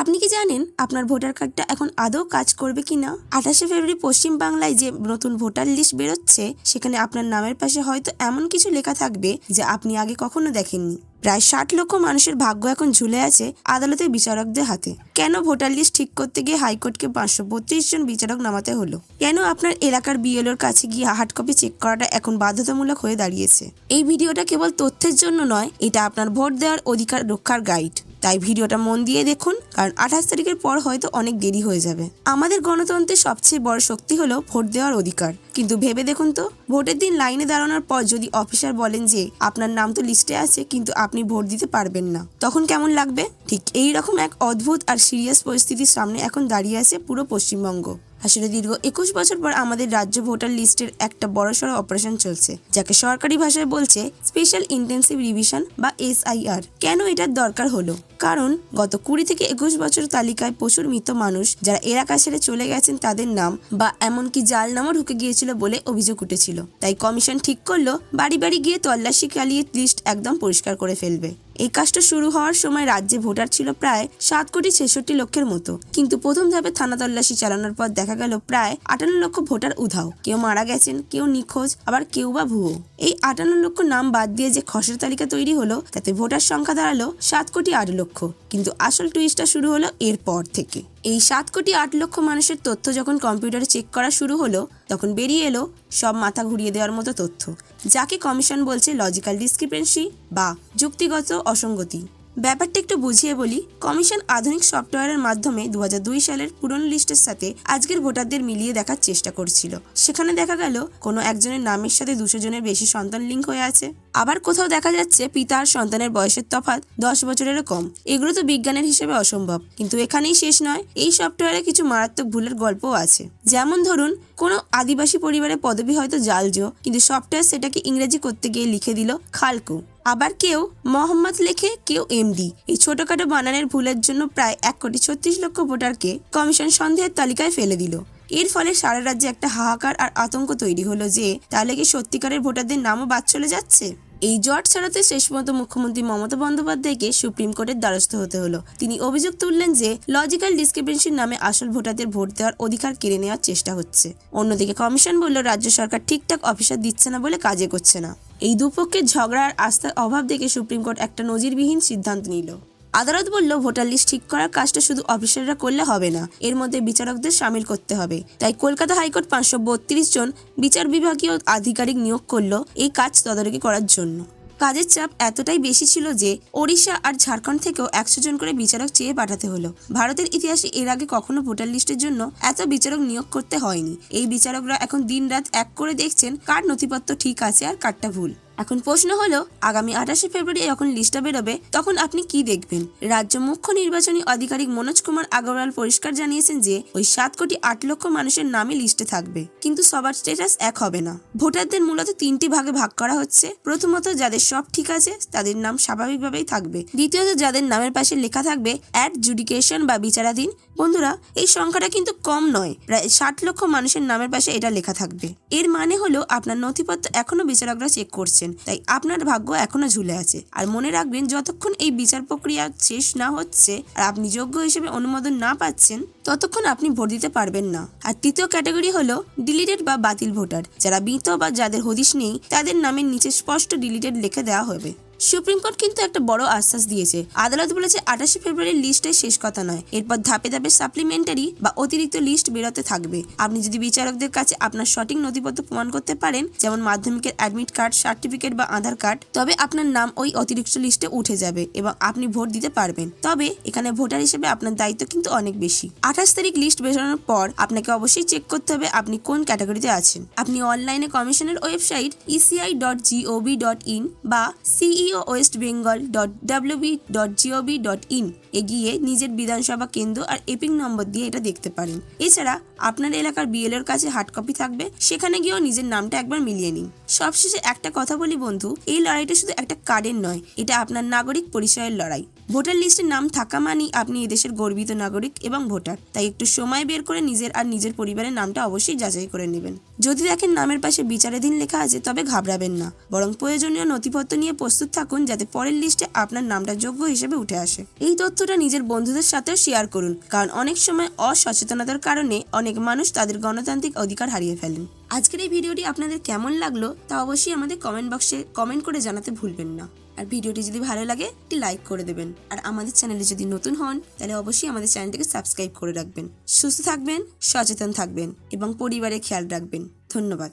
আপনি কি জানেন আপনার ভোটার কার্ডটা এখন আদৌ কাজ করবে কিনা? 28শে ফেব্রুয়ারি পশ্চিম বাংলায় যে নতুন ভোটার লিস্ট বেরোচ্ছে সেখানে আপনার নামের পাশে হয়তো এমন কিছু লেখা থাকবে যা আপনি আগে কখনো দেখেননি। প্রায় 60 লক্ষ মানুষের ভাগ্য এখন ঝুলে আছে আদালতের বিচারকদের হাতে। কেন ভোটার লিস্ট ঠিক করতে গিয়ে হাইকোর্টকে 532 জন বিচারক নামাতে হলো? কেন আপনার এলাকার বিএলওর কাছে গিয়ে হার্ড কপি চেক করাটা এখন বাধ্যতামূলক হয়ে দাঁড়িয়েছে? এই ভিডিওটা কেবল তথ্যের জন্য নয়, এটা আপনার ভোট দেওয়ার অধিকার রক্ষার গাইড। তাই ভিডিওটা মন দিয়ে দেখুন, কারণ 28 তারিখের পর হয়তো অনেক দেরি হয়ে যাবে। আমাদের গণতন্ত্রের সবচেয়ে বড় শক্তি হলো ভোট দেওয়ার অধিকার। কিন্তু ভেবে দেখুন তো, ভোটের দিন লাইনে দাঁড়ানোর পর যদি অফিসার বলেন যে আপনার নাম তো লিস্টে আছে কিন্তু আপনি ভোট দিতে পারবেন না, তখন কেমন লাগবে? ঠিক এই রকম এক অদ্ভুত আর সিরিয়াস পরিস্থিতির সামনে এখন দাঁড়িয়ে আছে পুরো পশ্চিমবঙ্গ। আসলে দীর্ঘ 21 বছর পর আমাদের রাজ্য ভোটার লিস্টের একটা বড়সড় অপারেশন চলছে, যাকে সরকারি ভাষায় বলছে স্পেশাল ইন্টেন্সিভ রিভিশন বা SIR। কেন এটার দরকার হলো? কারণ গত 20 থেকে 21 বছর তালিকায় প্রচুর মৃত মানুষ যারা এলাকা ছেড়ে চলে গেছেন তাদের নাম বা এমনকি জাল নামও ঢুকে গিয়েছিল বলে অভিযোগ উঠেছিল। তাই কমিশন ঠিক করলো বাড়ি বাড়ি গিয়ে তল্লাশি চালিয়ে লিস্ট একদম পরিষ্কার করে ফেলবে। এই কাজটা শুরু হওয়ার সময় রাজ্যে ভোটার ছিল প্রায় 7,66,00,000 মতো, কিন্তু প্রথম ধাপে থানা তল্লাশি চালানোর পর দেখা গেল প্রায় 58 লক্ষ ভোটার উধাও। কেউ মারা গেছেন, কেউ নিখোঁজ, আবার কেউ বা ভুয়ো। এই 58 লক্ষ নাম বাদ দিয়ে যে খসড়া তালিকা তৈরি হলো তাতে ভোটার সংখ্যা দাঁড়ালো 7,08,00,000। কিন্তু আসল টুইস্টটা শুরু হলো এরপর থেকে। এই 7,08,00,000 মানুষের তথ্য যখন কম্পিউটারে চেক করা শুরু হলো তখন বেরিয়ে এলো সব মাথা ঘুরিয়ে দেওয়ার মতো তথ্য, যাকে কমিশন বলছে লজিক্যাল ডিসক্রিপেন্সি বা যুক্তিগত অসঙ্গতি। ব্যাপারটা একটু বুঝিয়ে বলি। কমিশন আধুনিক সফটওয়্যারের মাধ্যমে 2002 সালের পুরনো লিস্টের সাথে আজকের ভোটারদের মিলিয়ে দেখার চেষ্টা করছিল। সেখানে দেখা গেল কোনো একজনের নামের সাথে 200 জনের বেশি সন্তান লিঙ্ক হয়ে আছে। আবার কোথাও দেখা যাচ্ছে পিতা আর সন্তানের বয়সের তফাৎ 10 বছরেরও কম। এগুলো তো বিজ্ঞানের হিসেবে অসম্ভব, কিন্তু এখানেই শেষ নয়। এই সফটওয়্যারে কিছু মারাত্মক ভুলের গল্পও আছে। যেমন ধরুন, কোনো আদিবাসী পরিবারের পদবি হয়তো জালজো, কিন্তু সফটওয়্যার সেটাকে ইংরেজি করতে গিয়ে লিখে দিল খালকু। আবার কেউ মোহাম্মদ লেখে, কেউ MD। এই ছোটখাটো বানানের ভুলের জন্য প্রায় 1,36,00,000 ভোটারকে কমিশন সন্দেহের তালিকায় ফেলে দিল। এর ফলে সারা রাজ্যে একটা হাহাকার আর আতঙ্ক তৈরি হলো যে তাহলে কি সত্যিকারের ভোটারদের নামও বাদ চলে যাচ্ছে? এই জট ছাড়াতে শেষ পর্যন্ত মুখ্যমন্ত্রী মমতা বন্দ্যোপাধ্যায়কে সুপ্রিম কোর্টের দ্বারস্থ হতে হলো। তিনি অভিযোগ তুললেন যে লজিক্যাল ডিসক্রিপেন্সির নামে আসল ভোটারদের ভোট দেওয়ার অধিকার কেড়ে নেওয়ার চেষ্টা হচ্ছে। অন্যদিকে কমিশন বলল রাজ্য সরকার ঠিকঠাক অফিসার দিচ্ছে না বলে কাজে করছে না। এই দুপক্ষের ঝগড়া আর আস্থার অভাব দেখে সুপ্রিম কোর্ট একটা নজিরবিহীন সিদ্ধান্ত নিল। আদালত বলল ভোটার লিস্ট ঠিক করার কাজটা শুধু অফিসাররা করলে হবে না, এর মধ্যে বিচারকদের সামিল করতে হবে। তাই কলকাতা হাইকোর্ট 532 জন বিচার বিভাগীয় আধিকারিক নিয়োগ করলো এই কাজ তদারকি করার জন্য। কাজের চাপ এতটাই বেশি ছিল যে ওড়িশা আর ঝাড়খণ্ড থেকেও 100 জন করে বিচারক চেয়ে পাঠাতে হলো। ভারতের ইতিহাসে এর আগে কখনো ভোটার লিস্টের জন্য এত বিচারক নিয়োগ করতে হয়নি। এই বিচারকরা এখন দিনরাত এক করে দেখছেন কার নথিপত্র ঠিক আছে আর কারটা ভুল। এখন প্রশ্ন হলো, আগামী 28শে ফেব্রুয়ারি যখন লিস্টটা বেরোবে তখন আপনি কি দেখবেন? রাজ্য মুখ্য নির্বাচনী আধিকারিক মনোজ কুমার আগরওয়াল পরিষ্কার জানিয়েছেন যে ওই 7,08,00,000 মানুষের নামই লিস্টে থাকবে, কিন্তু সবার স্ট্যাটাস এক হবে না। ভোটারদের মূলত 3টি ভাগে ভাগ করা হচ্ছে। প্রথমত, যাদের সব ঠিক আছে তাদের নাম স্বাভাবিকভাবেই থাকবে। দ্বিতীয়ত, যাদের নামের পাশে লেখা থাকবে অ্যাডজুডিকেশন বা বিচারাধীন। বন্ধুরা, এই সংখ্যাটা কিন্তু কম নয়, প্রায় 60 লক্ষ মানুষের নামের পাশে এটা লেখা থাকবে। এর মানে হলো আপনার নথিপত্র এখনো বিচারকরা চেক করছেন, তাই আপনার ভাগ্য এখনো ঝুলে আছে। আর মনে রাখবেন, যতক্ষণ এই বিচার প্রক্রিয়া শেষ না হচ্ছে আর আপনি যোগ্য হিসেবে অনুমোদন না পাচ্ছেন ততক্ষণ আপনি ভোট দিতে পারবেন না। আর তৃতীয় ক্যাটাগরি হলো ডিলিটেড বা বাতিল ভোটার, যারা মৃত বা যাদের হদিশ নেই তাদের নামের নিচে স্পষ্ট ডিলিটেড লিখে দেওয়া হবে। সুপ্রিম কোর্ট কিন্তু একটা বড় আশ্বাস দিয়েছে। আদালত বলেছে 28শে ফেব্রুয়ারির লিস্টে শেষ কথা নয়, এরপর ধাপে ধাপে সাপ্লিমেন্টারি বা অতিরিক্ত লিস্ট বেরোতে থাকবে। আপনি যদি বিচারকদের কাছে আপনার সঠিক নথিপত্র প্রমাণ করতে পারেন, যেমন মাধ্যমিকের অ্যাডমিট কার্ড, সার্টিফিকেট বা আধার কার্ড, তবে আপনার নাম ওই অতিরিক্ত লিস্টে উঠে যাবে এবং আপনি ভোট দিতে পারবেন। তবে এখানে ভোটার হিসেবে আপনার দায়িত্ব কিন্তু অনেক বেশি। 28 তারিখ লিস্ট বেরোনোর পর আপনাকে অবশ্যই চেক করতে হবে আপনি কোন ক্যাটাগরিতে আছেন। আপনি অনলাইনে কমিশনের ওয়েবসাইট eci.gov.in বা ceoWestBengal.wb.gov.in এ গিয়ে নিজের বিধানসভা কেন্দ্র আর এপিং নম্বর দিয়ে এটা দেখতে পারেন। এছাড়া আপনার এলাকার বিএলওর কাছে হার্ড কপি থাকবে, সেখানে গিয়েও নিজের নামটা একবার মিলিয়ে নিন। সবশেষে একটা কথা বলি বন্ধু, এই লড়াইটা শুধু একটা কার্ডের নয়, এটা আপনার নাগরিক পরিচয়ের লড়াই। ভোটার লিস্টে নাম থাকা মানেই আপনি এদেশের গর্বিত নাগরিক এবং ভোটার। তাই একটু সময় বের করে নিজের আর নিজের পরিবারের নামটা অবশ্যই যাচাই করে নেবেন। যদি দেখেন নামের পাশে বিচারাধীন লেখা আছে তবে ঘাবড়াবেন না, বরং প্রয়োজনীয় নথিপত্র নিয়ে প্রস্তুত থাকুন যাতে পরের লিস্টে আপনার নামটা যোগ্য হিসেবে উঠে আসে। এই তথ্য তথ্যটা নিজের বন্ধুদের সাথেও শেয়ার করুন, কারণ অনেক সময় অসচেতনতার কারণে অনেক মানুষ তাদের গণতান্ত্রিক অধিকার হারিয়ে ফেলেন। আজকের এই ভিডিওটি আপনাদের কেমন লাগলো তা অবশ্যই আমাদের কমেন্ট বক্সে কমেন্ট করে জানাতে ভুলবেন না। আর ভিডিওটি যদি ভালো লাগে একটি লাইক করে দেবেন। আর আমাদের চ্যানেলে যদি নতুন হন তাহলে অবশ্যই আমাদের চ্যানেলটিকে সাবস্ক্রাইব করে রাখবেন। সুস্থ থাকবেন, সচেতন থাকবেন এবং পরিবারের খেয়াল রাখবেন। ধন্যবাদ।